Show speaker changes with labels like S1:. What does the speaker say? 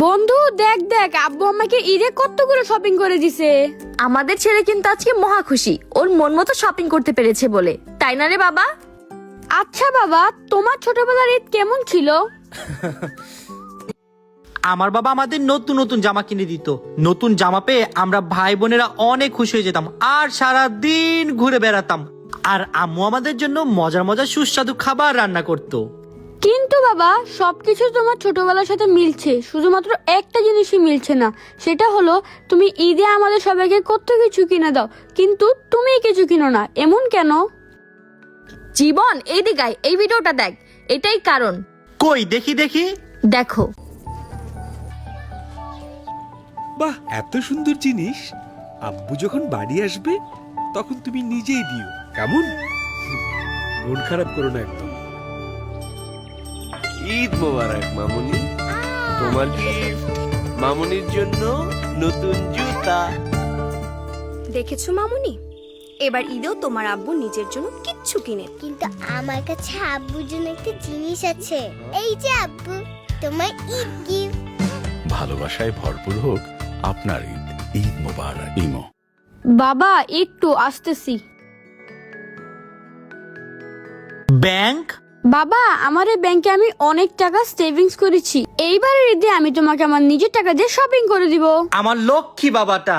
S1: বন্ধু দেখ দেখ, আব্বু আমাকে ঈদে কতগুলো শপিং করে দিছে।
S2: আমাদের ছেলে কিন্তু আজকে মহা খুশি, ওর মন মতো শপিং করতে পেরেছে বলে, তাই না রে বাবা?
S1: আচ্ছা বাবা, তোমার ছোটবেলার ঈদ কেমন ছিল?
S3: আমার বাবা আমাদের নতুন নতুন জামা কিনে দিত। নতুন জামা পেয়ে আমরা ভাই বোনেরা অনেক খুশি হয়ে যেতাম আর সারা দিন ঘুরে বেড়াতাম। আর আম্মু আমাদের জন্য মজার মজার সুস্বাদু খাবার রান্না করতো।
S1: কিন্তু বাবা, সবকিছু তোমার ছোটবেলার সাথে মিলছে, শুধুমাত্র একটা জিনিসই মিলছে না। সেটা হলো তুমি ঈদে আমাদের সবাইকে কত কিছু কিনে দাও, কিন্তু তুমি কিছু কিনো না, এমন কেন?
S2: জীবন এইদিকে আয়, এই ভিডিওটা দেখ, এটাই কারণ।
S3: কই দেখি দেখি।
S2: দেখো,
S4: বাহ, এত সুন্দর জিনিস। আব্বু যখন বাড়ি আসবে তখন তুমি নিজেই দিও, কেমন? মন খারাপ করো না একদম।
S5: ঈদ মোবারক মামুনি, তোমার গিফট মামুনির জন্য নতুন জুতা।
S6: দেখেছো মামুনি, এবার ঈদেও তোমার আব্বু নিজের জন্য কিচ্ছু কিনে।
S7: কিন্তু আমার কাছে আব্বুর জন্য একটা জিনিস আছে। এই যে আব্বু, তোমার ঈদ গিফট।
S8: ভালোবাসায় ভরপুর হোক আপনার ঈদ। ঈদ মোবারক। ইমো।
S1: বাবা একটু আসতেছি।
S3: ব্যাংক?
S1: বাবা, আমার এই ব্যাংকে আমি অনেক টাকা সেভিংস করেছি। এইবারের ঈদে আমি তোমাকে আমার নিজের টাকা দিয়ে শপিং করে দিব।
S3: আমার লক্ষ্মী বাবাটা।